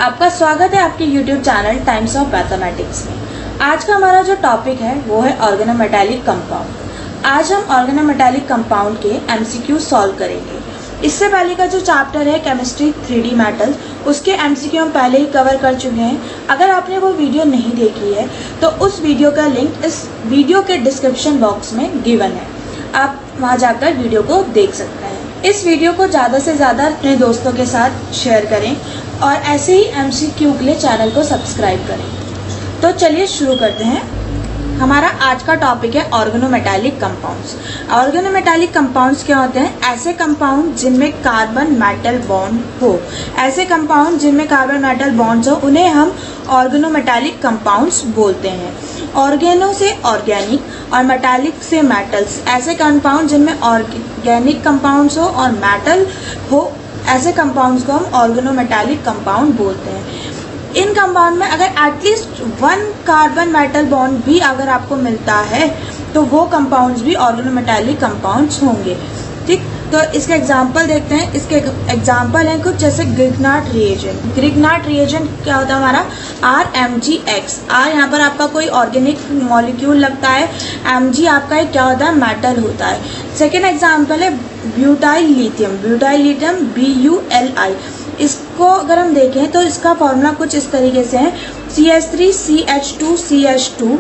आपका स्वागत है आपके YouTube channel times of mathematics में। आज का हमारा जो टॉपिक है वो है ऑर्गेनोमेटालिक कंपाउंड। आज हम ऑर्गेनोमेटालिक कंपाउंड के MCQ सॉल्व करेंगे। इससे पहले का जो चैप्टर है केमिस्ट्री 3D मेटल्स, उसके MCQ हम पहले ही कवर कर चुके हैं। अगर आपने वो वीडियो नहीं देखी है तो उस वीडियो का लिंक इस वीडियो के डिस्क्रिप्शन बॉक्स में गिवन है, आप वहाँ जाकर वीडियो को देख सकते हैं। इस वीडियो को ज़्यादा से ज़्यादा अपने दोस्तों के साथ शेयर करें और ऐसे ही MCQ के लिए चैनल को सब्सक्राइब करें। तो चलिए शुरू करते हैं। हमारा आज का टॉपिक है ऑर्गेनोमेटालिक कंपाउंड्स। ऑर्गेनोमेटालिक कंपाउंड्स क्या होते हैं? ऐसे कंपाउंड जिनमें कार्बन मेटल बॉन्ड हो। ऐसे कंपाउंड जिनमें कार्बन मेटल बॉन्ड्स हो उन्हें हम ऑर्गेनोमेटालिक कंपाउंड्स बोलते हैं। ऑर्गेनो से ऑर्गेनिक और मेटालिक से मेटल्स। ऐसे कंपाउंड जिनमें ऑर्गेनिक कंपाउंड्स हो और मेटल हो, ऐसे कंपाउंड्स को हम ऑर्गेनोमेटालिक कंपाउंड बोलते हैं। इन कंपाउंड में अगर at least one carbon metal bond भी अगर आपको मिलता है तो वो कंपाउंड्स भी ऑर्गेनोमेटालिक कंपाउंड्स होंगे। ठीक, तो इसके एग्जांपल देखते हैं। इसके एग्जांपल हैं कुछ, जैसे ग्रिग्नार्ड रिएजेंट। ग्रिग्नार्ड रिएजेंट क्या होता है हमारा? RMgX। R यहाँ पर आपका कोई ऑर्गेनिक मॉलिक्यूल लगता है, Mg आपका एक क्या होता है? मेटल होता है। सेकेंड एग्जाम्पल है butyl lithium. Butyl lithium BuLi। इसको अगर हम देखें तो इसका फॉर्मूला कुछ इस तरीके से है CH3CH2CH2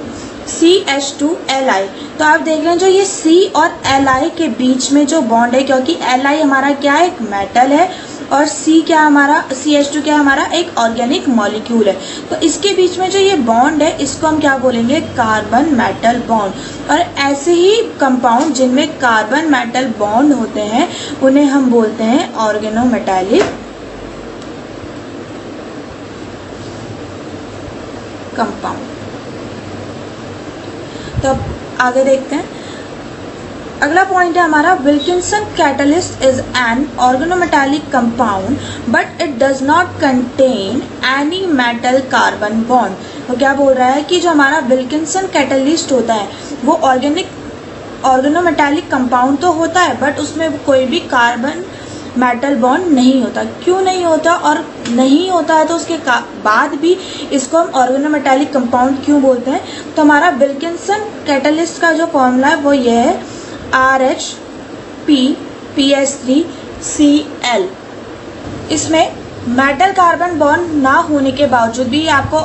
CH2Li। तो आप देख रहे हैं जो ये C और Li के बीच में जो बॉन्ड है, क्योंकि Li हमारा क्या है? एक मेटल है और C क्या हमारा? CH2 क्या हमारा? एक ऑर्गेनिक मॉलिक्यूल है। तो इसके बीच में जो ये बॉन्ड है इसको हम क्या बोलेंगे? Carbon metal bond. और ऐसे ही कंपाउंड जिनमें कार्बन मेटल बॉन्ड होते हैं उन्हें हम बोलते हैं ऑर्गेनोमेटालिक कंपाउंड। तो अब आगे देखते हैं। अगला पॉइंट है हमारा Wilkinson catalyst is an organometallic compound but it does not contain any metal carbon bond. तो क्या बोल रहा है कि जो हमारा विल्किंसन कैटलिस्ट होता है वो ऑर्गेनोमेटालिक कंपाउंड तो होता है बट उसमें कोई भी कार्बन मेटल बॉन्ड नहीं होता। क्यों नहीं होता? और नहीं होता है तो उसके बाद भी इसको हम ऑर्गेनोमेटालिक कंपाउंड क्यों बोलते हैं? तो हमारा विल्किंसन कैटलिस्ट का जो फॉर्मूला है वो ये है RHPPS3Cl। इसमें मेटल कार्बन बॉन्ड ना होने के बावजूद भी आपको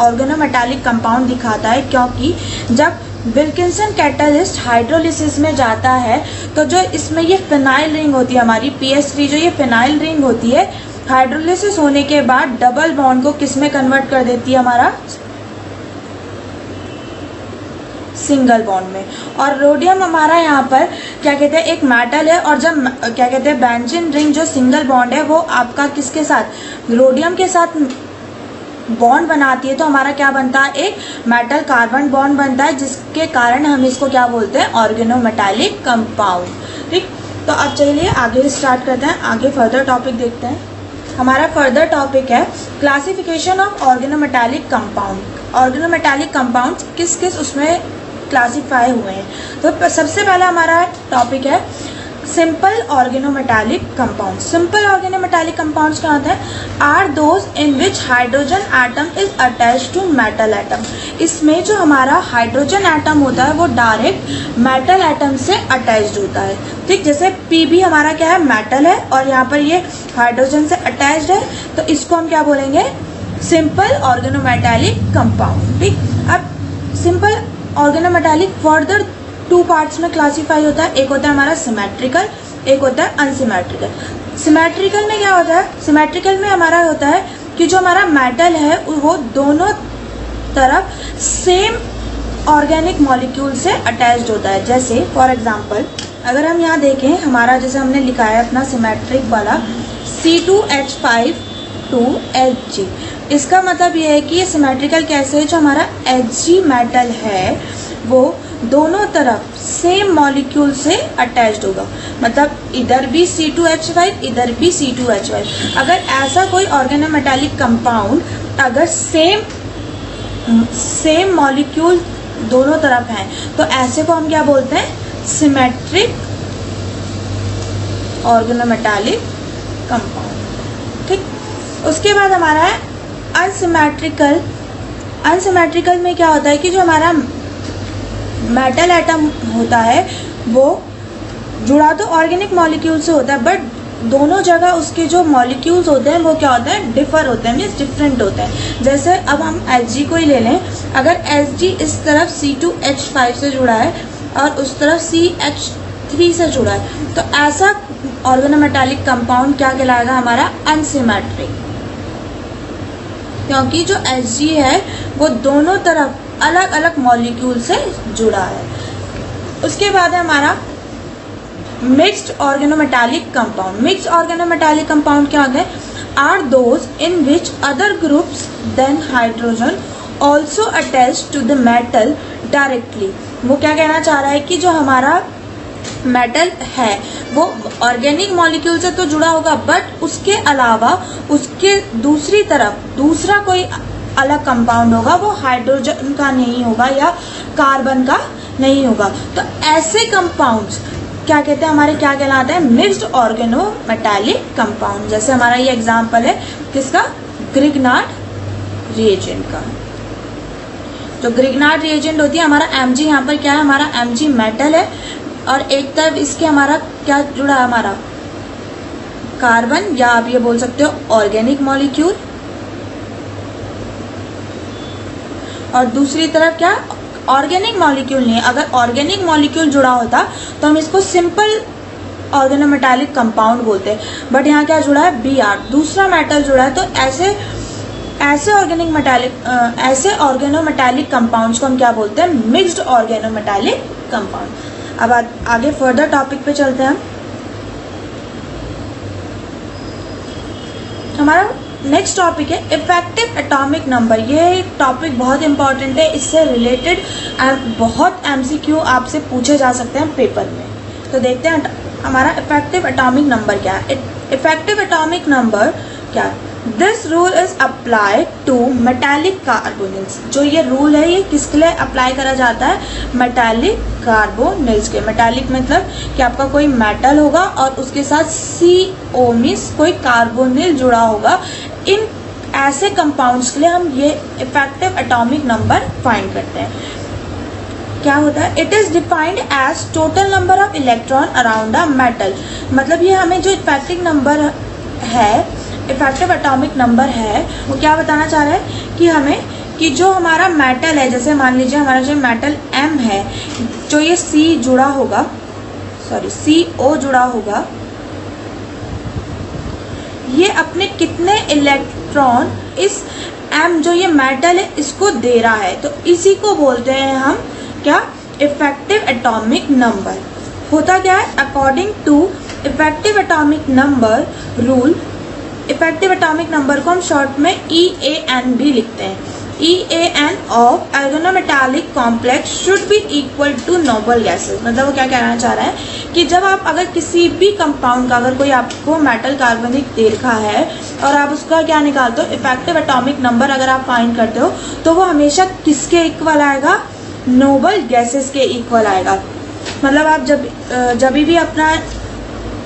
ऑर्गेनोमेटालिक कंपाउंड दिखाता है, क्योंकि जब विल्किंसन कैटलिस्ट हाइड्रोलिसिस में जाता है तो जो इसमें ये फिनाइल रिंग होती है हमारी PS3, जो ये फिनाइल रिंग होती है हाइड्रोलिसिस होने के बाद डबल बॉन्ड को किस में कन्वर्ट कर देती है? हमारा सिंगल बॉन्ड में। और रोडियम हमारा यहाँ पर क्या कहते हैं? एक मेटल है और जब क्या कहते हैं बेंजीन रिंग जो सिंगल बॉन्ड है वो आपका किसके साथ? रोडियम के साथ बॉन्ड बनाती है तो हमारा क्या बनता है? एक मेटल कार्बन बॉन्ड बनता है, जिसके कारण हम इसको क्या बोलते हैं? Organometallic compound. ठीक, तो अब चलिए आगे स्टार्ट करते हैं। आगे फर्दर टॉपिक देखते हैं। हमारा फर्दर टॉपिक है classification of organometallic compound. Organometallic compound किस किस उसमें क्लासीफाई हुए हैं? तो सबसे पहला हमारा टॉपिक है simple organometallic compound. Simple organometallic compounds क्या होते हैं? Are those in which hydrogen atom is attached to metal atom. इसमें जो हमारा हाइड्रोजन एटम होता है वो डायरेक्ट मेटल एटम से अटैच्ड होता है। ठीक, जैसे Pb हमारा क्या है? मेटल है और यहाँ पर ये हाइड्रोजन से अटैच्ड है, तो इसको हम क्या बोलेंगे? Simple organometallic compound. ठीक, अब सिंपल ऑर्गेनोमेटालिक फर्दर 2 पार्ट्स में क्लासीफाई होता है। एक होता है हमारा सिमेट्रिकल, एक होता है अनसिमेट्रिकल। सिमेट्रिकल में क्या होता है? सिमेट्रिकल में हमारा होता है कि जो हमारा मेटल है वो दोनों तरफ सेम ऑर्गेनिक मॉलिक्यूल से अटैच्ड होता है। जैसे फॉर एग्जांपल अगर हम यहाँ देखें, हमारा जैसे हमने लिखा है अपना सिमेट्रिक वाला C2H5 इसका मतलब ये है कि ये सिमेट्रिकल कैसे है? जो हमारा Hg मेटल है वो दोनों तरफ सेम मॉलिक्यूल से अटैच्ड होगा, मतलब इधर भी C2H5 इधर भी C2H5। अगर ऐसा कोई ऑर्गेनोमेटालिक कंपाउंड अगर सेम मॉलिक्यूल दोनों तरफ हैं तो ऐसे को हम क्या बोलते हैं? Symmetric organometallic compound. ठीक, उसके बाद हमारा है अनसिमेट्रिकल। अनसिमेट्रिकल में क्या होता है कि जो हमारा मेटल एटम होता है वो जुड़ा तो ऑर्गेनिक मॉलिक्यूल से होता है, बट दोनों जगह उसके जो मॉलिक्यूल्स होते हैं वो क्या होते हैं, डिफर होते हैं, मीन्स डिफरेंट होते हैं। जैसे अब हम Hg को ही ले लें, अगर Hg इस तरफ C2H5 से जुड़ा है और उस तरफ CH3 से जुड़ा है, तो ऐसा ऑर्गेनोमेटालिक कंपाउंड क्या कहलाएगा, हमारा अनसिमेट्रिक, क्योंकि जो Hg है वो दोनों तरफ अलग अलग मॉलिक्यूल से जुड़ा है। उसके बाद है हमारा mixed organometallic compound. Mixed organometallic compound क्या होता है, are those in which other groups than hydrogen also attach to the metal directly. वो क्या कहना चाह रहा है कि जो हमारा मेटल है वो ऑर्गेनिक मॉलिक्यूल से तो जुड़ा होगा, बट उसके अलावा उसके दूसरी तरफ दूसरा कोई अलग कंपाउंड होगा, वो हाइड्रोजन का नहीं होगा या कार्बन का नहीं होगा। तो ऐसे कंपाउंड्स क्या कहते हैं, हमारे क्या कहलाते हैं, मिक्स्ड ऑर्गेनोमेटालिक कंपाउंड। जैसे हमारा ये एग्जांपल है किसका, ग्रिग्नार्ड रिएजेंट का। जो ग्रिग्नार्ड रिएजेंट होती है, हमारा Mg यहाँ पर क्या है, हमारा Mg मेटल है और एक तरफ इसके हमारा क्या जुड़ा है, हमारा कार्बन, या आप ये बोल सकते हो ऑर्गेनिक मॉलिक्यूल, और दूसरी तरफ क्या, ऑर्गेनिक मॉलिक्यूल नहीं है। अगर ऑर्गेनिक मॉलिक्यूल जुड़ा होता तो हम इसको सिंपल ऑर्गेनोमेटालिक कंपाउंड बोलते हैं, बट यहाँ क्या जुड़ा है, Br, दूसरा मेटल जुड़ा है। तो ऐसे ऑर्गेनोमेटालिक कंपाउंड्स को हम क्या बोलते हैं, मिक्स्ड ऑर्गेनोमेटालिक कंपाउंड। अब आगे फर्दर टॉपिक पे चलते हैं हम। हमारा नेक्स्ट टॉपिक है इफेक्टिव एटॉमिक नंबर। ये टॉपिक बहुत इंपॉर्टेंट है, इससे रिलेटेड बहुत MCQ आपसे पूछे जा सकते हैं पेपर में। तो देखते हैं हमारा इफेक्टिव एटॉमिक नंबर क्या है। इफेक्टिव एटॉमिक नंबर क्या है, this rule is apply to metallic carbonyls. जो ये रूल है ये किसके लिए अप्लाई करा जाता है, मेटालिक कार्बोनिल्स के। मेटालिक मतलब कि आपका कोई मेटल होगा और उसके साथ CO मीन्स कोई कार्बोनिल जुड़ा होगा। इन ऐसे कंपाउंड्स के लिए हम ये इफेक्टिव एटॉमिक नंबर फाइंड करते हैं। क्या होता है, it is defined as total number of electron around a metal. मतलब ये हमें जो इफेक्टिव नंबर है, इफेक्टिव एटॉमिक नंबर है, वो क्या बताना चाह रहा है कि हमें कि जो हमारा मेटल है, जैसे मान लीजिए हमारा जो मेटल M है, जो ये CO जुड़ा होगा, ये अपने कितने इलेक्ट्रॉन इस M जो ये मेटल है इसको दे रहा है, तो इसी को बोलते हैं हम क्या, इफेक्टिव एटॉमिक नंबर। होता क्या है, according to effective atomic number rule, effective atomic number को हम शॉर्ट में EAN भी लिखते हैं। EAN of organometallic complex should be equal to noble gases. मतलब वो क्या कहना चाह रहा है कि जब आप अगर किसी भी कंपाउंड का, अगर कोई आपको मेटल कार्बनिक दे रखा है और आप उसका क्या निकालते हो, इफेक्टिव एटॉमिक नंबर अगर आप फाइंड करते हो, तो वो हमेशा किसके इक्वल आएगा, नोबल गैसेस के इक्वल आएगा। मतलब आप जब भी अपना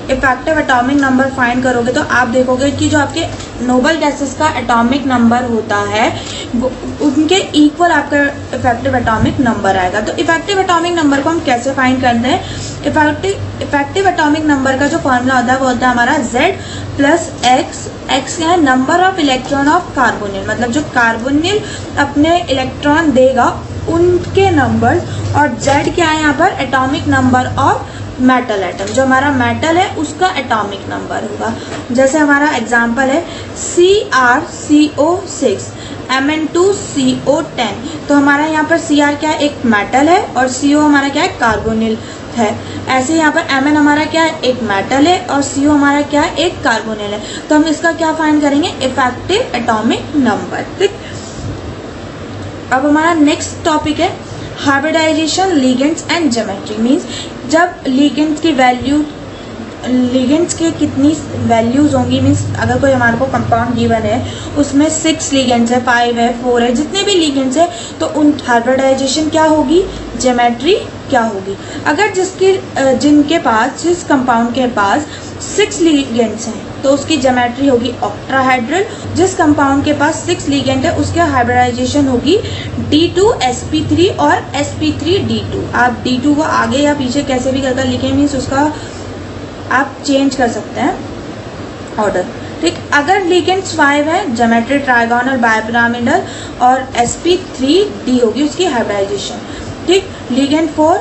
इफेक्टिव एटॉमिक नंबर फाइंड करोगे तो आप देखोगे कि जो आपके नोबल गैसेस का एटॉमिक नंबर होता है वो उनके इक्वल आपका इफेक्टिव एटॉमिक नंबर आएगा। तो इफेक्टिव एटॉमिक नंबर को हम कैसे फाइंड करते हैं, इफेक्टिव एटॉमिक नंबर का जो फॉर्मूला होता है वो होता है हमारा Z प्लस x क्या है, number of electron of carbonyl. मतलब जो कार्बोनिल अपने इलेक्ट्रॉन देगा उनके नंबर, और Z क्या है यहाँ पर, atomic number of metal atom. जो हमारा मेटल है उसका एटॉमिक नंबर होगा। जैसे हमारा एग्जांपल है CrCO6 Mn2CO10। तो हमारा यहाँ पर Cr क्या है, एक मेटल है, और CO हमारा क्या है, कार्बोनिल है। ऐसे यहाँ पर Mn हमारा क्या है, एक मेटल है, और CO हमारा क्या है, एक कार्बोनिल है। तो हम इसका क्या फाइंड करेंगे, इफेक्टिव एटॉमिक नंबर। ठीक, अब हमारा नेक्स्ट टॉपिक है hybridization, ligands and geometry. Means जब लिगेंड्स की वैल्यू, लिगेंड्स के कितनी वैल्यूज होंगी, मीन्स अगर कोई हमारे को कंपाउंड गिवन है उसमें 6 लिगेंड्स है, 5 है, 4 है, जितने भी लिगेंड्स है, तो उन हाइब्रिडाइजेशन क्या होगी, ज्योमेट्री क्या होगी। अगर जिनके पास, जिस कंपाउंड के पास 6 लिगेंड्स हैं तो उसकी ज्योमेट्री होगी ऑक्टाहेड्रल। जिस कंपाउंड के पास 6 लिगेंड है उसके हाइब्रिडाइजेशन होगी D2sp3 और sp3d2। आप D2 को आगे या पीछे कैसे भी करके लिखें, मीन्स उसका आप चेंज कर सकते हैं ऑर्डर। ठीक, अगर लिगेंड्स 5 है, ज्योमेट्री ट्राइगोनल बाइपिरामिडल और sp3d होगी उसकी हाइब्रिडाइजेशन। ठीक, लिगेंड 4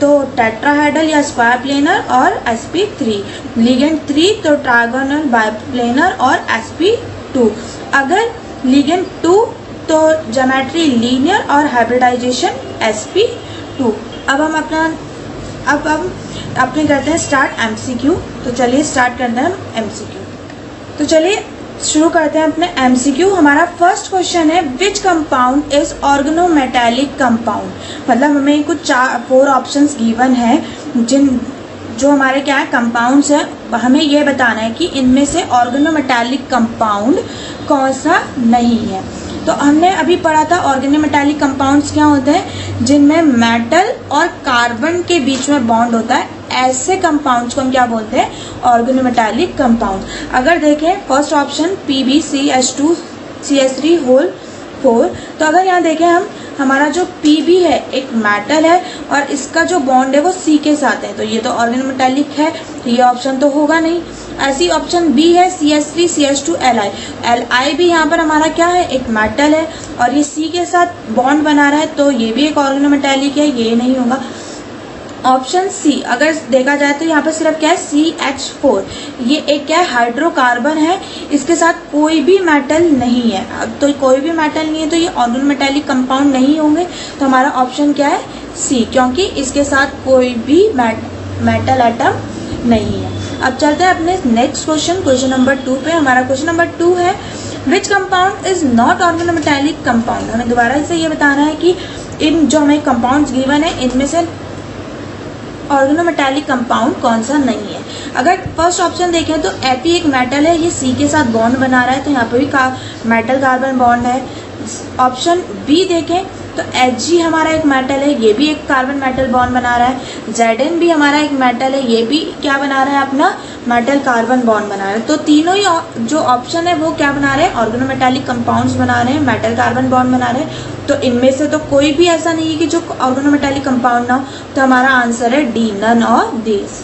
तो टेट्राहेड्रल या स्क्वायर प्लेनर और sp3, लिगेंड 3 तो ट्राइगोनल बाइप्लेनर और sp2। अगर लिगेंड 2 तो ज्योमेट्री लीनियर और हाइब्रिडाइजेशन sp2। अब हम अपने करते हैं स्टार्ट MCQ। तो चलिए स्टार्ट करते हैं MCQ। तो चलिए शुरू करते हैं अपने MCQ। हमारा फर्स्ट क्वेश्चन है which compound is organometallic compound. मतलब हमें कुछ 4 ऑप्शंस गिवन है जो हमारे क्या है कंपाउंड्स है, हमें यह बताना है कि इनमें से ऑर्गेनोमेटालिक कंपाउंड कौन सा नहीं है। तो हमने अभी पढ़ा था ऑर्गेनोमेटालिक कंपाउंड्स क्या होते हैं, जिनमें मेटल और कार्बन के बीच में बॉन्ड होता है, ऐसे कंपाउंड्स को हम क्या बोलते हैं, ऑर्गेनोमेटालिक कंपाउंड। अगर देखें फर्स्ट ऑप्शन PbCH2CH3 4, तो अगर यहाँ देखें हमारा जो Pb है एक मेटल है और इसका जो बॉन्ड है वो C के साथ है, तो ये तो ऑर्गेनोमेटालिक है, ये ऑप्शन तो होगा नहीं। ऐसी ऑप्शन B है CH3CH2Li, Li भी यहाँ पर हमारा क्या है एक मेटल है और ये C के साथ बॉन्ड बना रहा है, तो ये भी एक ऑर्गेनोमेटालिक है, ये नहीं होगा। ऑप्शन C अगर देखा जाए तो यहाँ पर सिर्फ क्या है CH4, ये एक क्या है हाइड्रोकार्बन है, इसके साथ कोई भी मेटल नहीं है। अब तो कोई भी मेटल नहीं है तो ये ऑर्गेनोमेटालिक कंपाउंड नहीं होंगे, तो हमारा ऑप्शन क्या है C, क्योंकि इसके साथ कोई भी मेटल एटम नहीं है। अब चलते हैं अपने नेक्स्ट क्वेश्चन नंबर 2 पे। हमारा क्वेश्चन नंबर 2 है which compound is not organometallic compound. हमें दोबारा से ये बताना है कि इन जो हमें कंपाउंड्स गिवन है इनमें से ऑर्गेनोमेटालिक कंपाउंड कौन सा नहीं है। अगर फर्स्ट ऑप्शन देखें तो Ap एक मेटल है, ये C के साथ बॉन्ड बना रहा है, तो यहाँ पे भी मेटल कार्बन बॉन्ड है। ऑप्शन बी देखें तो Hg हमारा एक मेटल है, ये भी एक कार्बन मेटल बॉन्ड बना रहा है। Zn भी हमारा एक मेटल है, ये भी क्या बना रहा है अपना मेटल कार्बन बॉन्ड बना रहा है। तो तीनों ही जो ऑप्शन है वो क्या बना रहे हैं, ऑर्गेनोमेटालिक कंपाउंड्स बना रहे हैं, मेटल कार्बन बॉन्ड बना रहे हैं। तो इनमें से तो कोई भी ऐसा नहीं है कि जो ऑर्गेनोमेटालिक कंपाउंड ना हो, तो हमारा आंसर है डी, नन ऑफ दिस।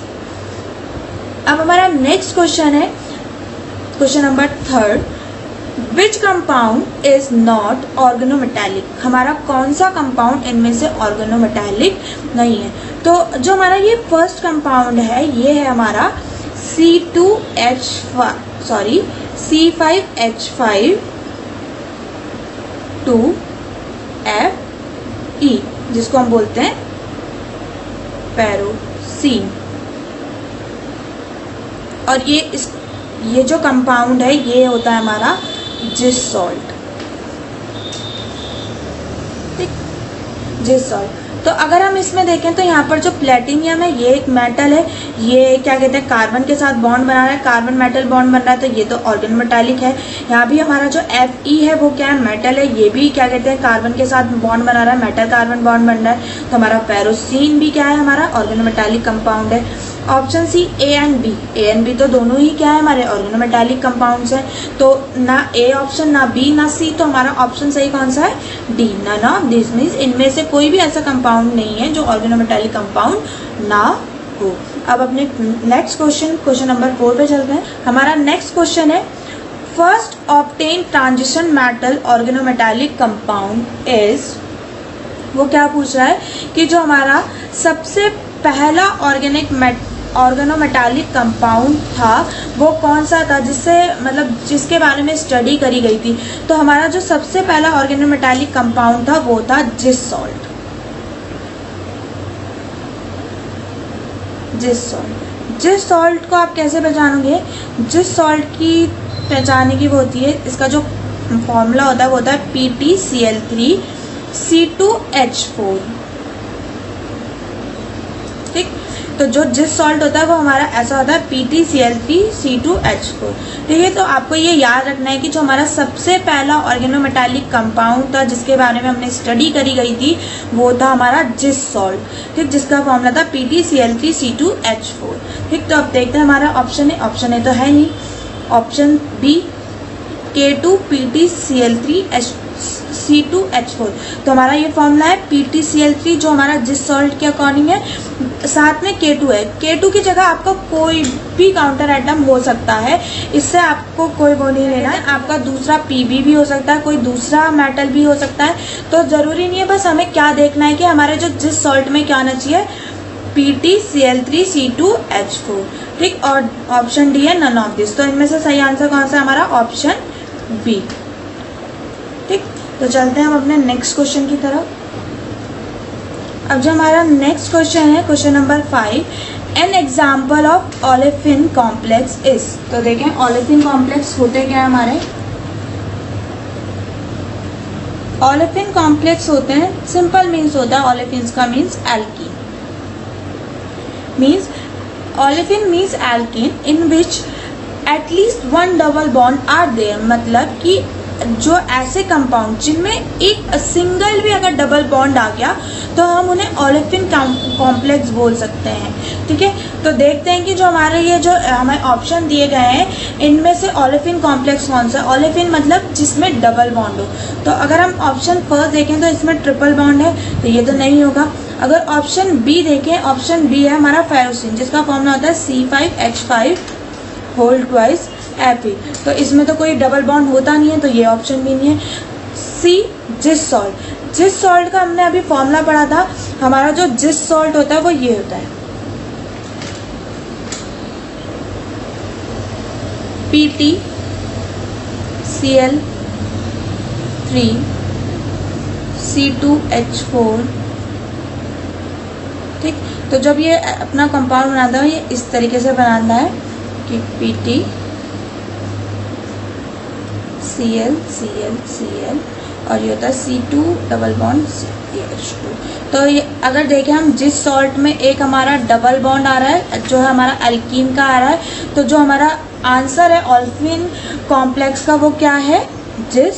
अब हमारा नेक्स्ट क्वेश्चन है question number 3, which compound is not organometallic. हमारा कौन सा कंपाउंड इनमें से ऑर्गेनोमेटालिक नहीं है। तो जो हमारा ये फर्स्ट कंपाउंड है ये है हमारा C5H5 2Fe, जिसको हम बोलते हैं पैरोसीन। और ये जो कंपाउंड है ये होता है हमारा जिस सॉल्ट। ठीक, जिस सॉल्ट। तो अगर हम इसमें देखें तो यहाँ पर जो प्लेटिनियम है ये एक मेटल है, ये क्या कहते हैं कार्बन के साथ बॉन्ड बना रहा है, कार्बन मेटल बॉन्ड बन रहा है, तो ये तो ऑर्गेनोमेटालिक है। यहाँ भी हमारा जो Fe है वो क्या है मेटल है, ये भी क्या कहते हैं कार्बन के साथ बॉन्ड बना रहा है, मेटल कार्बन बॉन्ड बन रहा है, तो हमारा पैरोसीन भी क्या है हमारा ऑर्गेनोमेटालिक कंपाउंड है। Option C A and B तो दोनों ही क्या है हमारे ऑर्गेनोमेटालिक कंपाउंड्स हैं, तो ना ए ऑप्शन ना बी ना सी, तो हमारा ऑप्शन सही कौन सा है D, none of this. Means इनमें से कोई भी ऐसा कंपाउंड नहीं है जो ऑर्गेनोमेटालिक कंपाउंड ना हो। अब अपने नेक्स्ट क्वेश्चन नंबर 4 पे चलते हैं। हमारा नेक्स्ट क्वेश्चन है first obtain transition metal organometallic compound is. वो क्या पूछ रहा है कि जो हमारा सबसे पहला ऑर्गेनोमेटालिक कंपाउंड था वो कौन सा था, जिसके बारे में स्टडी करी गई थी। तो हमारा जो सबसे पहला ऑर्गेनोमेटालिक कंपाउंड था वो था जिस सॉल्ट। जिस सॉल्ट को आप कैसे पहचानोगे, जिस सॉल्ट की पहचानने की वो होती है, इसका जो फॉर्मूला होता है वो होता है PtCl3C2H4। ठीक, तो जो जिस सॉल्ट होता है वो हमारा ऐसा होता है PtCl3C2H4। ठीक है, तो आपको ये याद रखना है कि जो हमारा सबसे पहला ऑर्गेनोमेटालिक कंपाउंड था जिसके बारे में हमने स्टडी करी गई थी वो था हमारा जिस सॉल्ट। ठीक, जिसका फॉर्मूला था PtCl3C2H4। ठीक, तो अब देखते हैं हमारा ऑप्शन ए तो है नहीं। Option B K2PtCl3C2H4। तो हमारा ये फॉर्मूला है PtCl3 जो हमारा जिस सॉल्ट के अकॉर्डिंग है, साथ में K2 है। K2 की जगह आपका कोई भी काउंटर आइटम हो सकता है, इससे आपको कोई वो नहीं लेना है। आपका दूसरा Pb भी हो सकता है, कोई दूसरा मेटल भी हो सकता है, तो ज़रूरी नहीं है। बस हमें क्या देखना है कि हमारे जो जिस सॉल्ट में क्या आना चाहिए, PtCl3C2H4, ठीक। और ऑप्शन डी है नन ऑफ दिस। तो इनमें से सही आंसर कौन सा है हमारा? ऑप्शन बी, ठीक। तो चलते हैं हम अपने नेक्स्ट क्वेश्चन की तरफ। अब जो हमारा नेक्स्ट क्वेश्चन है, question number 5, an example of olefin complex is. तो देखें ओलेफिन कॉम्प्लेक्स होते क्या है हमारे? ओलेफिन कॉम्प्लेक्स होते हैं, सिंपल मीन्स होता है ओलेफिन्स का means alkene. Means olefin means alkene in which at least one double bond are there. मतलब कि जो ऐसे कंपाउंड जिनमें एक सिंगल भी अगर डबल बॉन्ड आ गया तो हम उन्हें ओलेफिन कॉम्प्लेक्स बोल सकते हैं, ठीक है। तो देखते हैं कि जो हमारे ये जो हमें ऑप्शन दिए गए हैं, इनमें से ओलेफिन कॉम्प्लेक्स कौन सा है? ओलेफिन मतलब जिसमें डबल बॉन्ड हो। तो अगर हम ऑप्शन फर्स्ट देखें तो इसमें ट्रिपल बॉन्ड है, तो ये तो नहीं होगा। अगर ऑप्शन बी देखें, ऑप्शन बी है हमारा फेरोसिन, जिसका फॉर्मूला होता है C5H5 होल ट्वाइस Fe। तो इसमें तो कोई डबल बॉन्ड होता नहीं है, तो ये ऑप्शन भी नहीं है। सी जिस सॉल्ट, जिस सॉल्ट का हमने अभी फॉर्मूला पढ़ा था, हमारा जो जिस सॉल्ट होता है वो ये होता है PtCl3C2H4, ठीक। तो जब ये अपना कंपाउंड बनाता है, ये इस तरीके से बनाता है कि PtCl और ये होता है C2 डबल बॉन्ड CH2। तो ये अगर देखें हम, जिस सॉल्ट में एक हमारा डबल बॉन्ड आ रहा है जो है हमारा एल्कीन का आ रहा है, तो जो हमारा आंसर है ओलेफिन कॉम्प्लेक्स का वो क्या है? जिस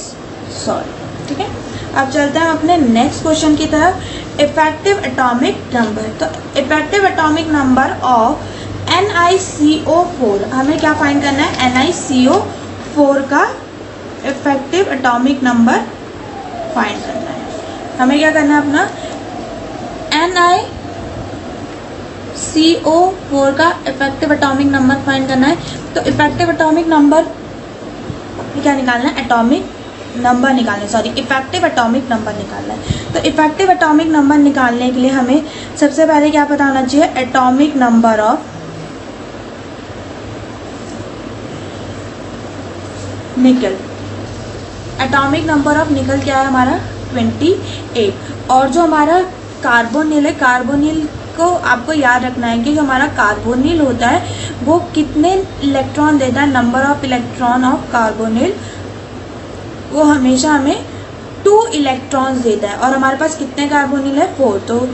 सॉल्ट, ठीक है। अब चलते हैं अपने नेक्स्ट क्वेश्चन की तरफ। Effective atomic number. तो effective atomic number of NiCO4, हमें क्या फाइंड करना है? NiCO4 का इफेक्टिव एटॉमिक नंबर फाइंड करना है। हमें क्या करना है? अपना NiCO4 का इफेक्टिव एटॉमिक नंबर फाइंड करना है। तो इफेक्टिव एटॉमिक नंबर क्या निकालना है? एटॉमिक नंबर निकालना है, सॉरी, इफेक्टिव एटॉमिक नंबर निकालना है। तो इफेक्टिव एटॉमिक नंबर निकालने के लिए हमें सबसे पहले क्या पता होना चाहिए? एटॉमिक नंबर ऑफ निकल। एटॉमिक नंबर ऑफ निकल क्या है हमारा? 28। और जो हमारा कार्बोनिल है, कार्बोनिल को आपको याद रखना है कि जो हमारा कार्बोनिल होता है वो कितने इलेक्ट्रॉन देता है? Number of electron of carbonyl वो हमेशा हमें 2 इलेक्ट्रॉन्स देता है। और हमारे पास कितने कार्बोनिल है? 4। तो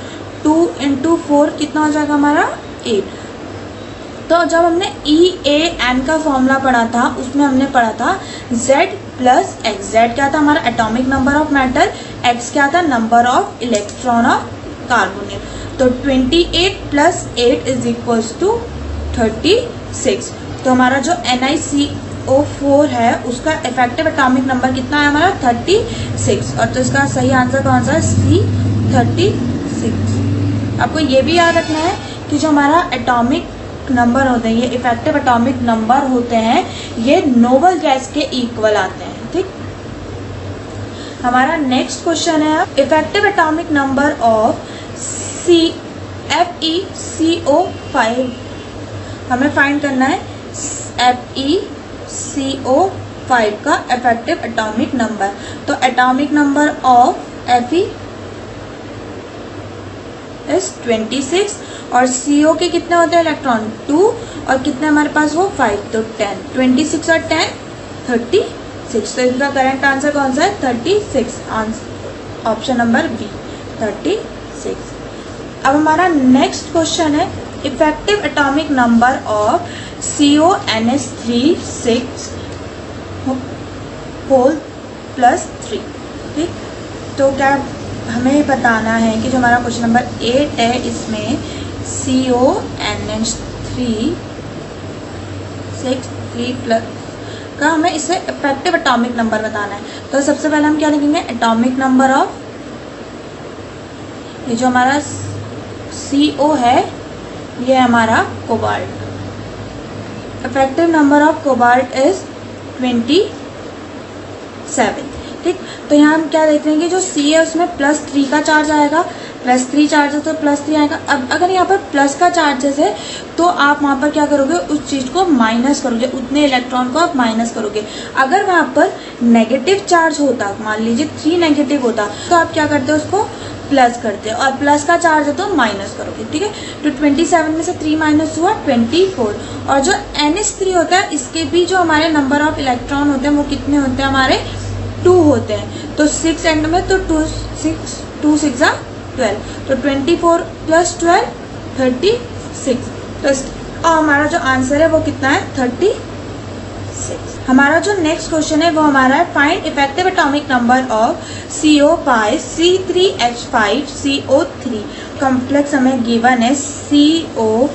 2 × 4 कितना हो जाएगा हमारा? 8। तो जब हमने EAN का फॉर्मूला पढ़ा था, उसमें हमने पढ़ा था Z + X। Z क्या था? हमारा atomic number of metal. X क्या था? Number of electron of carbonyl. तो 28 + 8 = 36। तो हमारा जो NiCO4 है उसका इफेक्टिव एटॉमिक नंबर कितना है हमारा? 36। और तो इसका सही आंसर कौन सा है? C 36। आपको ये भी याद रखना है कि जो हमारा एटॉमिक नंबर होते हैं, ये इफेक्टिव एटॉमिक नंबर होते हैं, ये नोबल गैस के इक्वल आते हैं, ठीक। हमारा नेक्स्ट क्वेश्चन है effective atomic number of FeCO5। हमें फाइंड करना है FeCO5 का इफेक्टिव एटॉमिक नंबर। तो atomic number of Fe is 26 और CO के कितने होते हैं इलेक्ट्रॉन? 2 और कितने हमारे पास वो? 5। तो 10। 26 और 10 36। तो इसका करेक्ट आंसर कौन सा है? 36। Option number B 36। अब हमारा नेक्स्ट क्वेश्चन है effective atomic number of CONH3 whole +3, ठीक। तो क्या हमें बताना है कि जो हमारा क्वेश्चन नंबर 8 है, इसमें CONH3 6 3 + का हमें इसे इफेक्टिव एटॉमिक नंबर बताना है। तो सबसे पहले हम क्या लिखेंगे, एटॉमिक नंबर ऑफ, ये जो हमारा CO है ये हमारा cobalt, effective number of cobalt is 27। ठीक, तो यहाँ हम क्या देख रहे हैं कि जो C है उसमें +3 का चार्ज आएगा, +3 चार्ज है तो +3 आएगा। अब अगर यहाँ पर प्लस का चार्जेस है तो आप वहाँ पर क्या करोगे, उस चीज़ को माइनस करोगे, उतने इलेक्ट्रॉन को आप माइनस करोगे। अगर वहाँ पर नेगेटिव चार्ज होता, मान लीजिए 3 नेगेटिव होता, तो आप क्या करते हो, उसको प्लस करते हो, और प्लस का चार्ज है तो माइनस करोगे। ठीक है, तो 27 में से 3 माइनस हुआ 24। और जो NH3 होता है इसके भी जो हमारे नंबर ऑफ इलेक्ट्रॉन होते हैं वो कितने होते हैं, हमारे 2 होते हैं। तो 6 एंड में तो 2 6 12, तो 24 + 12 36। तो हमारा जो आंसर है वो कितना है, 36। हमारा जो नेक्स्ट क्वेश्चन है वो हमारा है, find effective atomic number of CO pi C3H5CO3। Complex हमें गिवन है CO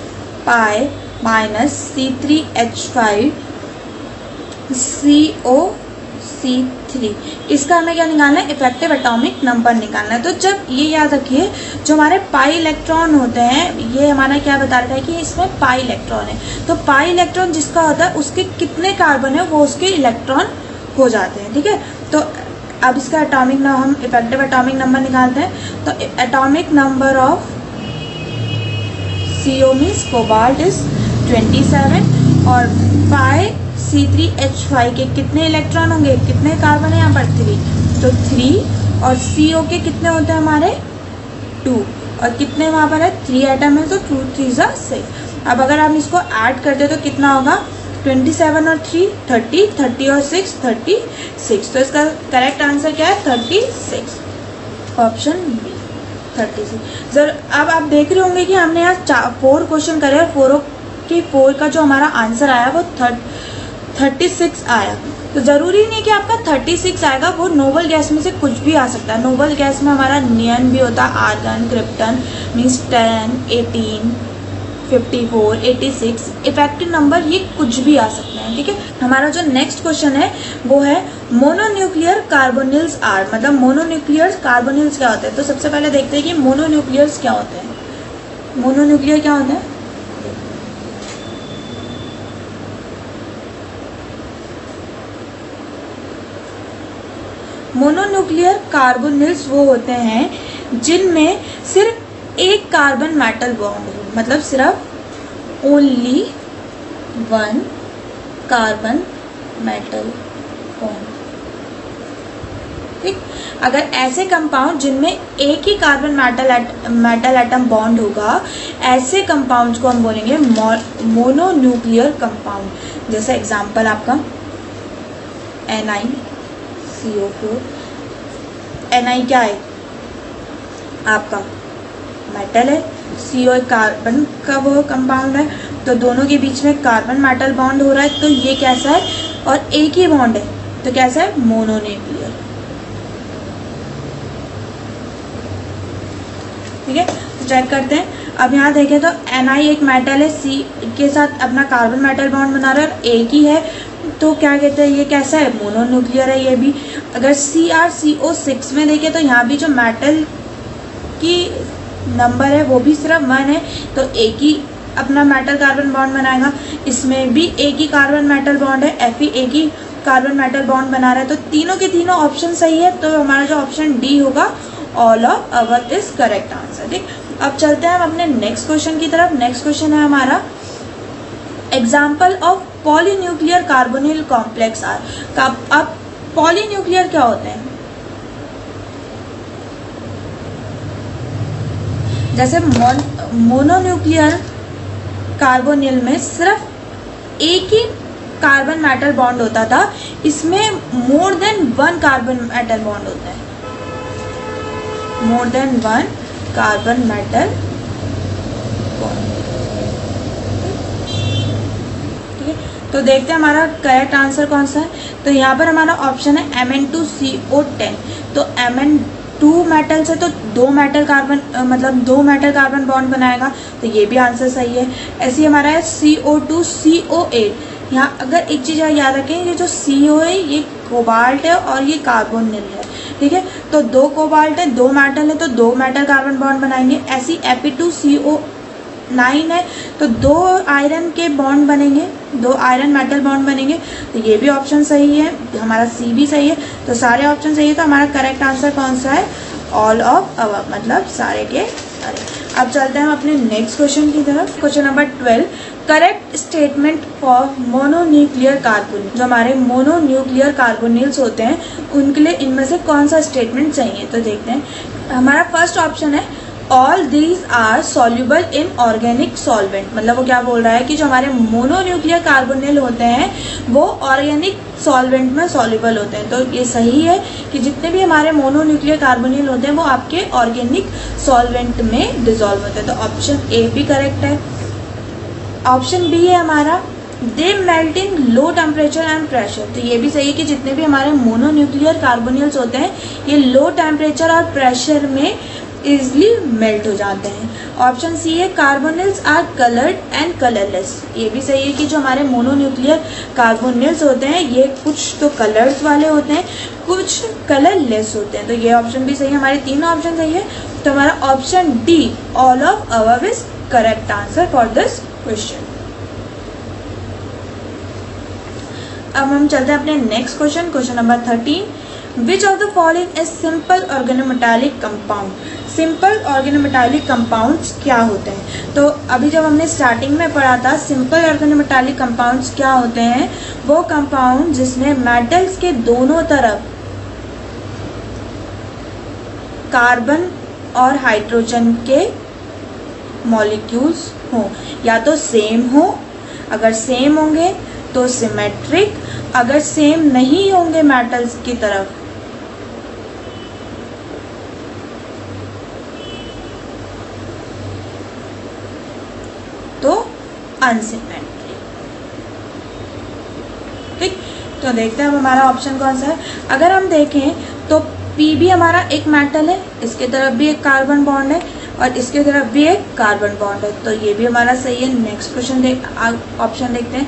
pi - C3H5CO3। इसका हमें क्या निकालना है, इफेक्टिव एटॉमिक नंबर निकालना है। तो जब ये याद रखिए, जो हमारे पाई इलेक्ट्रॉन होते हैं, ये हमारा क्या बता रहा है कि इसमें पाई इलेक्ट्रॉन है। तो पाई इलेक्ट्रॉन जिसका होता है उसके कितने कार्बन है वो उसके इलेक्ट्रॉन हो जाते हैं। ठीक है, तो अब इसका एटॉमिक हम इफेक्टिव एटॉमिक नंबर निकालते हैं। तो atomic number of CO means cobalt is 27, और पाई C3H5 के कितने इलेक्ट्रॉन होंगे, कितने कार्बन है यहाँ पर 3, तो 3, और CO के कितने होते हैं हमारे 2, और कितने वहाँ पर है 3 एटम है, तो 2 3 6। अब अगर हम इसको ऐड करते तो कितना होगा, 27 और 3 30, 30 और 6 36। तो इसका करेक्ट आंसर क्या है, 36, ऑप्शन बी 36। सर अब आप देख रहे होंगे कि हमने यहाँ 4 क्वेश्चन करे और 4 का जो हमारा आंसर आया वो 36 आया। तो ज़रूरी नहीं कि आपका 36 आएगा, वो नोबल गैस में से कुछ भी आ सकता है। नोबल गैस में हमारा नियन भी होता है, argon, krypton means 10, 18, 54, 86, effective number ये कुछ भी आ सकते हैं। ठीक है, हमारा जो नेक्स्ट क्वेश्चन है वो है मोनोन्यूक्लियर कार्बोनिल्स आर, मतलब मोनोन्यूक्लियर कार्बोनिल्स क्या होते हैं। तो सबसे पहले देखते हैं कि मोनोन्यूक्लियर्स क्या होते हैं। मोनोन्यूक्लियर क्या होता है, मोनोन्यूक्लियर कार्बोनिल्स वो होते हैं जिनमें सिर्फ एक कार्बन मेटल बॉन्ड हो, मतलब सिर्फ ओनली 1 कार्बन मेटल बॉन्ड। ठीक, अगर ऐसे कंपाउंड जिनमें एक ही कार्बन मेटल एटम बॉन्ड होगा, ऐसे कंपाउंड्स को हम बोलेंगे मोनोन्यूक्लियर कंपाउंड। जैसे एग्जांपल आपका NiCO4। Ni क्या है आपका, मेटल है, CO एक कार्बन का वो कंपाउंड है, तो दोनों के बीच में कार्बन मेटल बॉन्ड हो रहा है, तो ये कैसा है, और एक ही बॉन्ड है, तो कैसा है, मोनोन्यूक्लियर। ठीक है, तो चेक करते हैं। अब यहाँ देखें तो Ni एक मेटल है, C के साथ अपना कार्बन मेटल बॉन्ड बना रहा है, एक ही है, तो क्या कहते हैं, ये कैसा है, मोनोन्यूक्लियर है ये भी। अगर CrCO6 में देखें तो यहाँ भी जो मेटल की नंबर है वो भी सिर्फ 1 है, तो एक ही अपना मेटल कार्बन बॉन्ड बनाएगा। इसमें भी एक ही कार्बन मेटल बॉन्ड है, Fe एक ही कार्बन मेटल बॉन्ड बना रहा है, तो तीनों के तीनों ऑप्शन सही है। तो हमारा जो ऑप्शन डी होगा, all of our is correct answer. ठीक, अब चलते हैं हम अपने नेक्स्ट क्वेश्चन की तरफ। नेक्स्ट क्वेश्चन है हमारा, example of polynuclear carbonyl complex are. अब पॉलीन्यूक्लियर क्या होते हैं, जैसे मोनोन्यूक्लियर कार्बोनिल में सिर्फ एक ही कार्बन मेटल बॉन्ड होता था, इसमें more than 1 carbon metal bond होता है, more than 1 carbon metal bond. ठीक है, तो देखते हैं हमारा करेक्ट आंसर कौन सा है। तो यहाँ पर हमारा ऑप्शन है Mn2CO10। तो Mn2 मेटल से तो 2 मेटल कार्बन बॉन्ड बनाएगा, तो ये भी आंसर सही है। ऐसे ही हमारा है CO2CO8, यहाँ अगर एक चीज़ याद रखें, ये जो CO है ये कोबाल्ट है और ये कार्बोनिल है, ठीक है। तो 2 कोबाल्ट है, 2 मेटल है, तो 2 मेटल कार्बन बॉन्ड बनाएंगे। ऐसी Fe2CO9 है, तो 2 आयरन के बॉन्ड बनेंगे, 2 आयरन मेटल बॉन्ड बनेंगे। तो ये भी ऑप्शन सही है, हमारा सी भी सही है। तो सारे ऑप्शन सही है, तो हमारा करेक्ट आंसर कौन सा है? ऑल ऑफ अबव, मतलब सारे के सारे। अब चलते हैं हम अपने नेक्स्ट क्वेश्चन की तरफ। Question number 12, correct statement for mononuclear carbonyl. जो हमारे मोनोन्यूक्लियर कार्बोनिल्स होते हैं उनके लिए इनमें से कौन सा स्टेटमेंट चाहिए? तो देखते हैं, हमारा फर्स्ट ऑप्शन है all these are soluble in organic solvent. मतलब वो क्या बोल रहा है कि जो हमारे मोनोन्यूक्लियर कार्बोनिल होते हैं वो ऑर्गेनिक सॉल्वेंट में सॉल्युबल होते हैं। तो ये सही है कि जितने भी हमारे मोनोन्यूक्लियर कार्बोनिल होते हैं वो आपके ऑर्गेनिक सॉल्वेंट में डिसॉल्व होते हैं। तो ऑप्शन ए भी करेक्ट है। ऑप्शन बी है हमारा they melt in low temperature and pressure. तो ये भी सही है कि जितने भी हमारे मोनोन्यूक्लियर कार्बोनिल्स होते हैं ये लो टेम्परेचर और प्रेशर में इजली मेल्ट हो जाते हैं। ऑप्शन सी है carbonyls are coloured and colourless. ये भी सही है कि जो हमारे मोनोन्यूक्लियर कार्बोनिल्स होते हैं ये कुछ तो कलर्स वाले होते हैं, कुछ कलरलेस होते हैं। तो ये ऑप्शन भी सही है, हमारे 3 ऑप्शन सही है। तो हमारा option D all of above is correct answer for this question. अब हम चलते हैं अपने next question, question number 13, which of the following is simple organometallic compound. Simple organometallic compounds क्या होते हैं? तो अभी जब हमने स्टार्टिंग में पढ़ा था सिंपल ऑर्गेनोमेटालिक कंपाउंड्स क्या होते हैं, वो कंपाउंड जिसमें मेटल्स के दोनों तरफ कार्बन और हाइड्रोजन के मॉलिक्यूल्स हो, या तो सेम हो, अगर सेम होंगे तो सिमेट्रिक, अगर सेम नहीं होंगे मेटल्स की तरफ तो अनसिमेट्रिक। ठीक, तो देखते हैं अब हमारा ऑप्शन कौन सा है। अगर हम देखें तो पी भी हमारा एक मेटल है, इसके तरफ भी एक कार्बन बॉन्ड है और इसके तरफ भी एक कार्बन बॉन्ड है, तो ये भी हमारा सही है। नेक्स्ट क्वेश्चन ऑप्शन देखते हैं।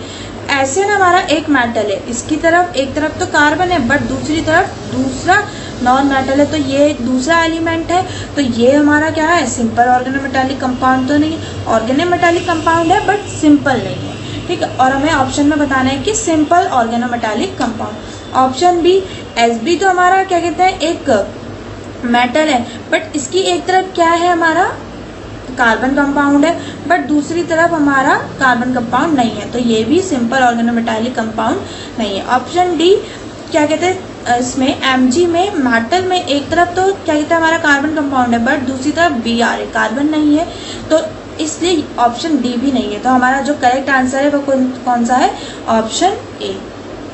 ऐसे ना हमारा एक मेटल है, इसकी तरफ एक तरफ तो कार्बन है बट दूसरी तरफ दूसरा नॉन मेटल है, तो ये दूसरा एलिमेंट है। तो ये हमारा क्या है? सिंपल ऑर्गेनोमेटालिक कंपाउंड तो नहीं है, ऑर्गेनोमेटालिक कंपाउंड है बट सिंपल नहीं है। ठीक है, और हमें ऑप्शन में बताना है कि simple organometallic compound. Option B Sb तो हमारा क्या कहते हैं एक मेटल है बट इसकी एक तरफ क्या है हमारा कार्बन कंपाउंड है बट दूसरी तरफ हमारा कार्बन कंपाउंड नहीं है, तो ये भी सिंपल ऑर्गेनोमेटालिक कंपाउंड नहीं है। ऑप्शन डी क्या कहते हैं इसमें Mg में मेटल में एक तरफ तो क्या कहते हैं हमारा कार्बन कंपाउंड है बट दूसरी तरफ Br है, कार्बन नहीं है, तो इसलिए ऑप्शन डी भी नहीं है। तो हमारा जो करेक्ट आंसर है वो कौन सा है? Option A.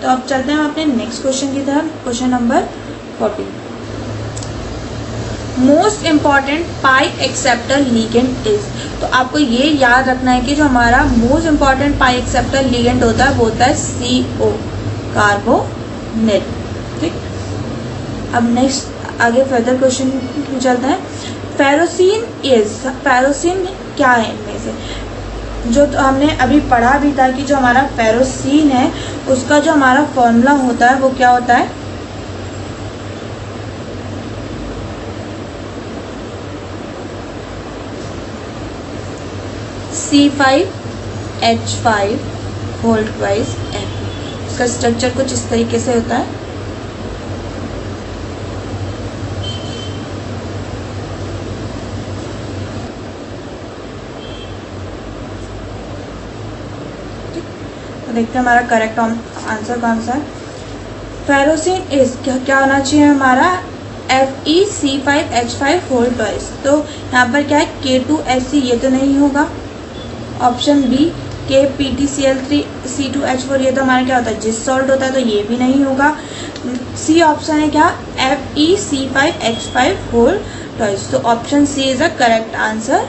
तो अब चलते हैं हम अपने नेक्स्ट क्वेश्चन की तरफ, question number 14, most important pi acceptor ligand is. तो आपको ये याद रखना है कि जो हमारा मोस्ट इम्पॉर्टेंट पाई एक्सेप्टर लिगेंड होता है वो होता है CO, कार्बोनिल। ठीक, अब नेक्स्ट आगे फर्दर क्वेश्चन चलते हैं। फेरोसिन क्या है इनमें से? जो तो हमने अभी पढ़ा भी था कि जो हमारा फेरोसिन है उसका जो हमारा फॉर्मूला होता है वो क्या होता है? C5H5 whole twice Fe। इसका स्ट्रक्चर कुछ इस तरीके से होता है। तो देखते हैं हमारा करेक्ट आंसर कौन सा है। फेरोसिन इज क्या होना चाहिए हमारा? FeC5H5 whole twice. तो यहाँ पर क्या है? K2Hc, ये तो नहीं होगा। ऑप्शन बी KPtCl3C2H4, ये तो हमारा क्या होता है? जिस सॉल्ट होता है, तो ये भी नहीं होगा। सी ऑप्शन है क्या? FeC5H5 whole twice. तो option C is a correct answer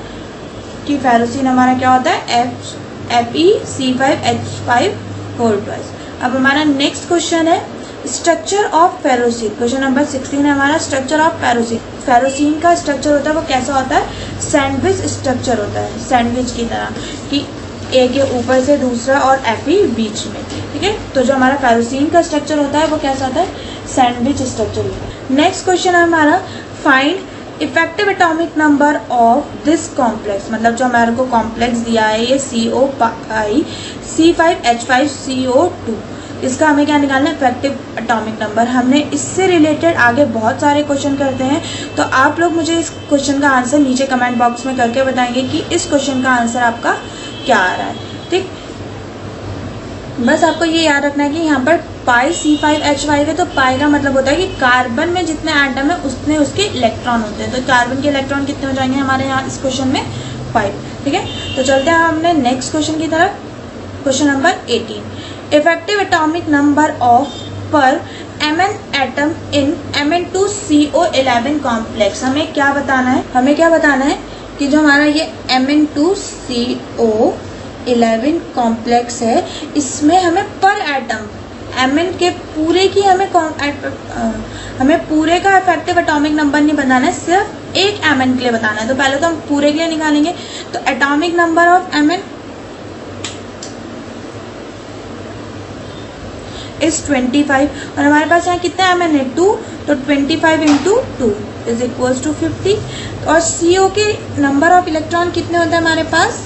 कि फेरोसिन हमारा क्या होता है? FeC5H5 whole twice. अब हमारा नेक्स्ट क्वेश्चन है structure of ferrocene. Question number 16 है हमारा स्ट्रक्चर ऑफ फेरोसिन। फेरोसिन का स्ट्रक्चर होता है वो कैसा होता है? सैंडविच स्ट्रक्चर होता है, सैंडविच की तरह। कि ए के ऊपर से दूसरा और Fe बीच में, ठीक है। तो जो हमारा पैरोसिन का स्ट्रक्चर होता है वो कैसा होता है, सैंडविच स्ट्रक्चर होता है। नेक्स्ट क्वेश्चन है हमारा, find effective atomic number of this complex, मतलब जो हमारे को कॉम्प्लेक्स दिया है ये C5H5CO2, इसका हमें क्या निकालना है, इफेक्टिव एटॉमिक नंबर। हमने इससे रिलेटेड आगे बहुत सारे क्वेश्चन करते हैं, तो आप लोग मुझे इस क्वेश्चन का आंसर नीचे कमेंट बॉक्स में करके बताएंगे कि इस क्वेश्चन का आंसर आपका क्या आ रहा है, ठीक। बस आपको ये याद रखना है कि यहाँ पर पाई C5H5 है, तो पाई का मतलब होता है कि कार्बन में जितने एटम है उतने उसके इलेक्ट्रॉन होते हैं, तो कार्बन के इलेक्ट्रॉन कितने हो जाएंगे हमारे यहाँ इस क्वेश्चन में, 5, ठीक है। तो चलते हैं हमने नेक्स्ट क्वेश्चन की तरफ। Question number 18, effective atomic number of पर Mn atom in Mn2CO11 complex. हमें क्या बताना है, कि जो हमारा ये Mn2CO11 कॉम्प्लेक्स है, इसमें हमें पर एटम Mn के पूरे की हमें पूरे का इफेक्टिव एटॉमिक नंबर नहीं बताना है, सिर्फ एक Mn के लिए बताना है। तो पहले तो हम पूरे के लिए निकालेंगे, तो atomic number of Mn is 25, और हमारे पास यहाँ कितना Mn है, 2, तो 25 इंटू 2 इज इक्वल्स टू 50। और CO के नंबर ऑफ इलेक्ट्रॉन कितने होते हैं हमारे पास,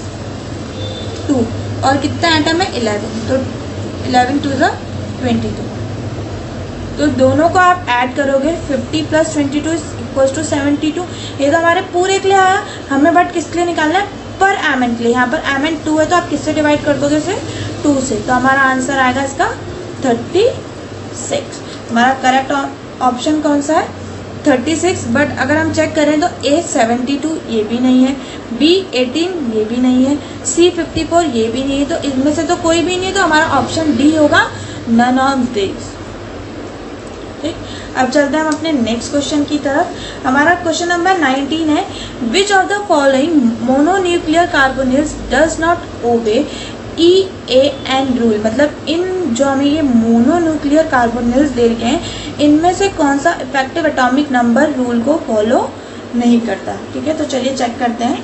2, और कितना एटम है, 11, तो 11 2 ज़ा 22। तो दोनों को आप ऐड करोगे, 50 प्लस 22 इज इक्वल्स टू 72। ये तो हमारे पूरे के लिए आया, हमें बट किसके लिए निकालना है, पर Mn के लिए। यहाँ पर Mn 2 है, तो आप किससे डिवाइड कर दोगे इसे, 2 से, तो हमारा आंसर आएगा इसका 36। हमारा करेक्ट ऑप्शन कौन सा है, 36। बट अगर हम चेक करें तो A 72 ये भी नहीं है, B 18 ये भी नहीं है, C 54 ये भी नहीं है, तो इनमें से तो कोई भी नहीं है, तो हमारा ऑप्शन D होगा, नन ऑफ दिस, ठीक। अब चलते हैं हम अपने नेक्स्ट क्वेश्चन की तरफ। हमारा क्वेश्चन नंबर 19 है, which of the following mononuclear carbonyls does not obey EAN rule, मतलब इन जो हमें ये मोनोन्यूक्लियर कार्बोनिल्स दे गए हैं, इनमें से कौन सा इफेक्टिव एटॉमिक नंबर रूल को फॉलो नहीं करता, ठीक है। तो चलिए चेक करते हैं।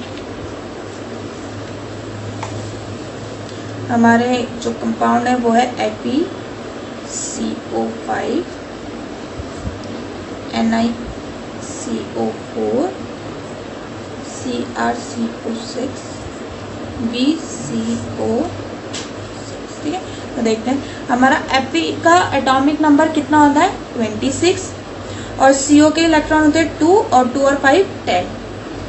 हमारे जो कंपाउंड है वो है FeCO5, NiCO4, CrCO6, BCO6, ठीक है। तो देखते हैं हमारा Fe का एटॉमिक नंबर कितना होता है, 26, और CO के इलेक्ट्रॉन होते हैं 2, और 2 और 5 10,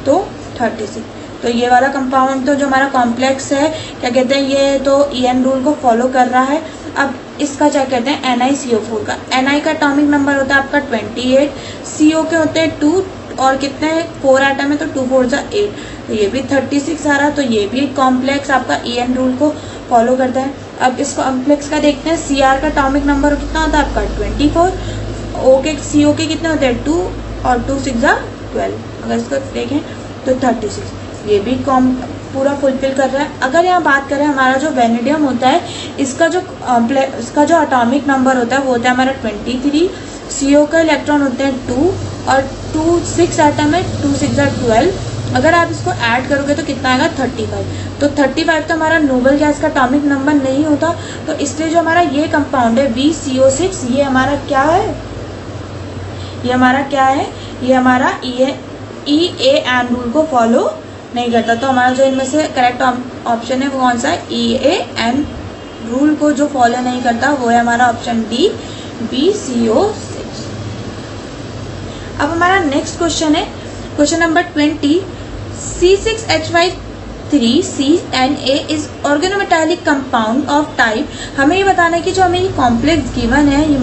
तो 36। तो ये वाला कंपाउंड तो जो हमारा कॉम्प्लेक्स है, क्या कहते हैं, ये तो EN रूल को फॉलो कर रहा है। अब इसका क्या कहते हैं, NiCO4 का, Ni का एटॉमिक नंबर होता है आपका 28, CO के होते हैं 2, और कितने 4 एटम है, तो 2 4 जा 8, तो ये भी 36 आ रहा, तो ये भी कॉम्प्लेक्स आपका EN रूल को फॉलो करता है। अब इस कॉम्प्लेक्स का देखते हैं, Cr का एटॉमिक नंबर कितना होता है आपका 24, CO के कितने होते हैं 2, और 2 6 जा 12, अगर इसको देखें तो 36, ये भी पूरा फुलफिल कर रहा है। अगर यहाँ बात करें हमारा जो वेनेडियम होता है, इसका जो एटॉमिक नंबर होता है वो होता है हमारा 23, CO का इलेक्ट्रॉन होते हैं 2, और 2 6 एटम है, 2 6 जा 12, अगर आप इसको ऐड करोगे तो कितना आएगा 35, तो 35 तो हमारा नोबल गैस का एटॉमिक नंबर नहीं होता, तो इसलिए जो हमारा ये कंपाउंड है VCO6, ये हमारा क्या है, ये हमारा EAN रूल को फॉलो नहीं करता। तो हमारा जो इनमें से करेक्ट ऑप्शन है वो कौन सा है, EAN रूल को जो फॉलो नहीं करता वो है हमारा ऑप्शन डी, VCO6। अब हमारा नेक्स्ट क्वेश्चन है question number 20, C6H5CNA is organometallic compound of type. हमें ये बताना है कि जो हमें ये कॉम्प्लेक्स गिवन है ये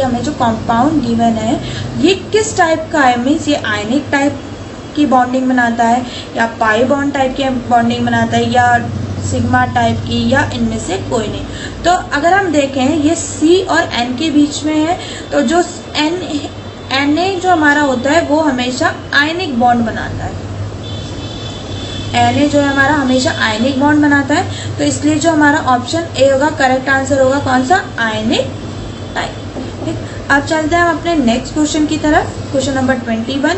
हमें जो कंपाउंड गिवन है ये किस टाइप का है, मीन्स ये आयनिक टाइप की बॉन्डिंग बनाता है, या पाई बॉन्ड टाइप की बॉन्डिंग बनाता है, या सिग्मा टाइप की, या इनमें से कोई नहीं। तो अगर हम देखें ये C और N के बीच में है, तो जो Na जो हमारा होता है वो हमेशा आयनिक बॉन्ड बनाता है, Na जो है हमारा हमेशा आयनिक बॉन्ड बनाता है, तो इसलिए जो हमारा ऑप्शन ए होगा करेक्ट आंसर होगा कौन सा, आयनिक टाइप। अब चलते हैं हम अपने नेक्स्ट क्वेश्चन की तरफ। क्वेश्चन नंबर 21,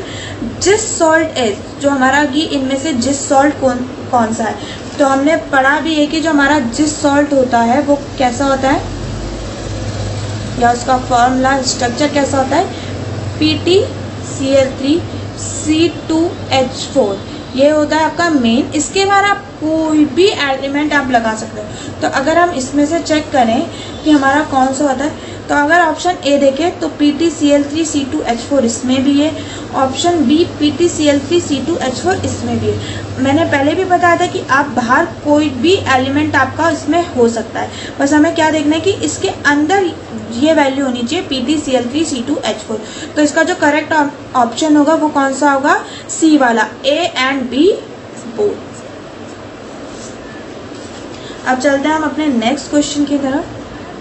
जिस सॉल्ट इज, जो हमारा कि इनमें से जिस सॉल्ट कौन सा है, तो तो हमने पढ़ा भी है कि जो हमारा जिस सॉल्ट होता है वो कैसा होता है, या उसका फॉर्मूला स्ट्रक्चर कैसा होता है, PtCl3C2H4, ये होता है आपका मेन। इसके बाद आप कोई भी एलिमेंट आप लगा सकते हो। तो अगर हम इसमें से चेक करें कि हमारा कौन सा होता है, तो अगर ऑप्शन ए देखें तो PtCl3C2H4 इसमें भी है, ऑप्शन बी PtCl3C2H4 इसमें भी है। मैंने पहले भी बताया था कि आप बाहर कोई भी एलिमेंट आपका इसमें हो सकता है, बस हमें क्या देखना है कि इसके अंदर ये वैल्यू होनी चाहिए PtCl3C2H4। तो इसका जो करेक्ट ऑप्शन होगा वो कौन सा होगा, सी वाला, ए एंड बी बोथ। अब चलते हैं हम अपने नेक्स्ट क्वेश्चन की तरफ।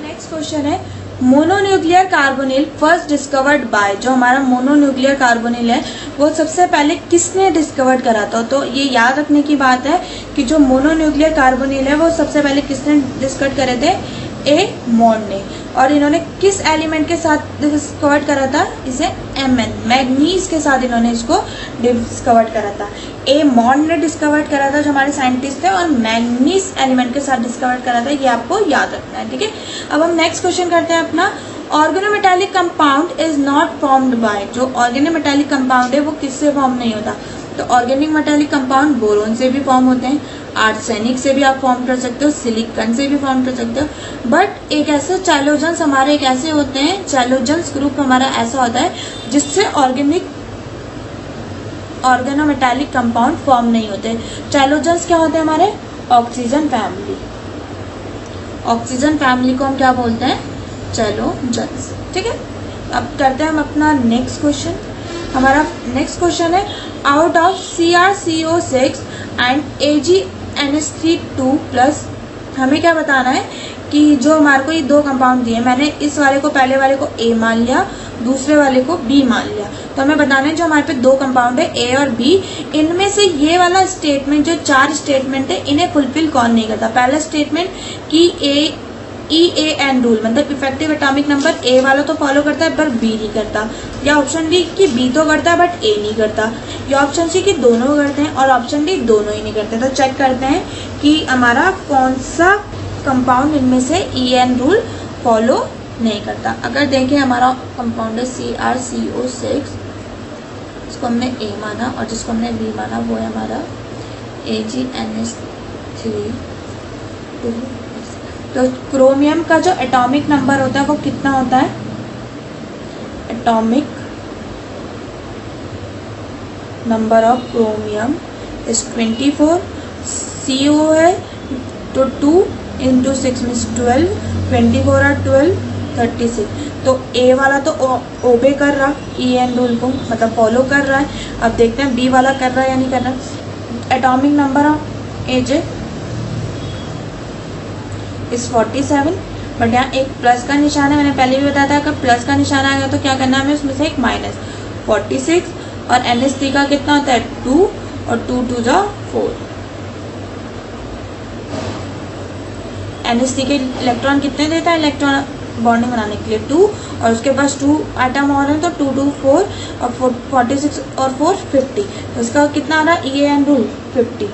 नेक्स्ट क्वेश्चन है mononuclear carbonyl first discovered by. जो हमारा मोनोन्यूक्लियर कार्बोनिल है वो सबसे पहले किसने डिस्कवर्ड करा था। तो ये याद रखने की बात है कि जो मोनोन्यूक्लियर कार्बोनिल है वो सबसे पहले किसने डिस्कवर करे थे, ए मॉन्ड ने। और इन्होंने किस एलिमेंट के साथ डिस्कवर करा था, इसे Mn मैग्नीज के साथ इन्होंने इसको डिस्कवर करा था। ए मॉन्ड ने डिस्कवर करा था जो हमारे साइंटिस्ट थे, और मैग्नीज एलिमेंट के साथ डिस्कवर करा था, ये आपको याद रखना है, ठीक है। अब हम नेक्स्ट क्वेश्चन करते हैं अपना। Organometallic compound is not formed by. जो ऑर्गेनोमेटालिक कंपाउंड है वो किससे फॉर्म नहीं होता। तो ऑर्गेनिक मेटालिक कंपाउंड बोरोन से भी फॉर्म होते हैं, आर्सेनिक से भी आप फॉर्म कर सकते हो, सिलिकॉन से भी फॉर्म कर सकते हो। बट एक ऐसे चैलोजेंस हमारे एक ऐसे होते हैं, चैलोजेंस ग्रुप हमारा ऐसा होता है जिससे ऑर्गेनोमेटालिक कंपाउंड फॉर्म नहीं होते। चैलोजेंस क्या होते हैं हमारे, ऑक्सीजन फैमिली। ऑक्सीजन फैमिली को हम क्या बोलते हैं, चैलोजेंस, ठीक है। अब करते हैं हम अपना नेक्स्ट क्वेश्चन। हमारा नेक्स्ट क्वेश्चन है out of CrCO6 and AgNH3 हमें क्या बताना है कि जो हमारे को ये दो कंपाउंड दिए, मैंने इस वाले को, पहले वाले को A मान लिया, दूसरे वाले को B मान लिया। तो हमें बताना है जो हमारे पे दो कंपाउंड है A और B, इनमें से ये वाला स्टेटमेंट, जो चार स्टेटमेंट है, इन्हें फुलफिल कौन नहीं करता। पहला स्टेटमेंट कि EAN रूल, मतलब इफेक्टिव एटॉमिक नंबर, ए वाला तो फॉलो करता है पर बी नहीं करता। या ऑप्शन बी कि बी तो करता है बट ए नहीं करता। या ऑप्शन सी कि दोनों करते हैं, और ऑप्शन डी दोनों ही नहीं करते। तो चेक करते हैं कि हमारा कौन सा कंपाउंड इनमें से EAN रूल फॉलो नहीं करता। अगर देखें हमारा कंपाउंड है CrCO6, जिसको हमने ए माना, और जिसको हमने बी माना वो है हमारा AgNH3। तो क्रोमियम का जो एटॉमिक नंबर होता है वो कितना होता है, atomic number of chromium is 24। CO है तो 2 × 6 मीन्स 12, 24 और 12 36। तो ए वाला तो ओबे कर रहा EAN रूल को, मतलब फॉलो कर रहा है। अब देखते हैं बी वाला कर रहा है या नहीं कर रहा। एटॉमिक नंबर ऑफ Ag इस 47, बट यहाँ एक प्लस का निशान है। मैंने पहले भी बताया था अगर प्लस का निशान आएगा तो क्या करना है हमें, उसमें से एक माइनस। 46 और NH3 का कितना होता है 2, और 2 2 जा 4। NH3 के इलेक्ट्रॉन कितने देता है, इलेक्ट्रॉन बॉन्डिंग बनाने के लिए 2, और उसके पास 2 आइटम और हैं तो 2 2 4 और 46 और 4 50। तो इसका कितना आ रहा है EAN रूल 50।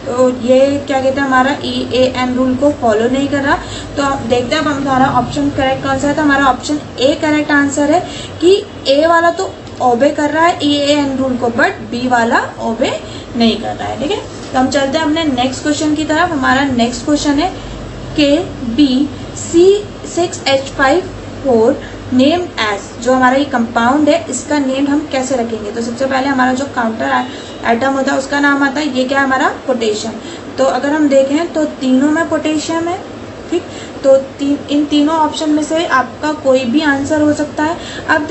तो ये क्या कहते हैं, हमारा EAN रूल को फॉलो नहीं कर रहा। तो आप देखते हैं अब हमारा ऑप्शन करेक्ट कौन सा है। तो हमारा ऑप्शन ए करेक्ट आंसर है कि ए वाला तो ओबे कर रहा है EAN रूल को, बट बी वाला ओबे नहीं कर रहा है, ठीक है। तो हम चलते हैं अपने नेक्स्ट क्वेश्चन की तरफ। हमारा नेक्स्ट क्वेश्चन है KBC6H54 नेम्ड एज। जो हमारा ये कंपाउंड है इसका नेम हम कैसे रखेंगे। तो सबसे पहले हमारा जो काउंटर आइटम होता है उसका नाम आता है, ये क्या है हमारा पोटेशियम। तो अगर हम देखें तो तीनों में पोटेशियम है, ठीक। तो इन तीनों ऑप्शन में से आपका कोई भी आंसर हो सकता है। अब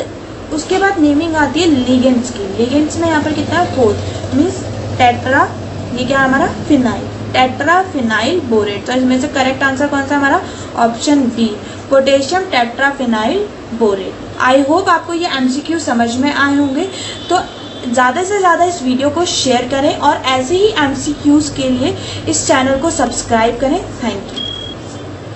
उसके बाद नेमिंग आती है लिगेंड्स की। लिगेंड्स में यहाँ पर कितना है 4, मीन्स टेट्रा, ये क्या है हमारा फिनाइल, टेट्रा फिनाइल बोरेट। तो इसमें से करेक्ट आंसर कौन सा हमारा, option B, potassium tetra phenyl borate. I hope आपको ये MCQ समझ में आए होंगे। तो ज़्यादा से ज़्यादा इस वीडियो को शेयर करें और ऐसे ही MCQs के लिए इस चैनल को सब्सक्राइब करें। Thank you.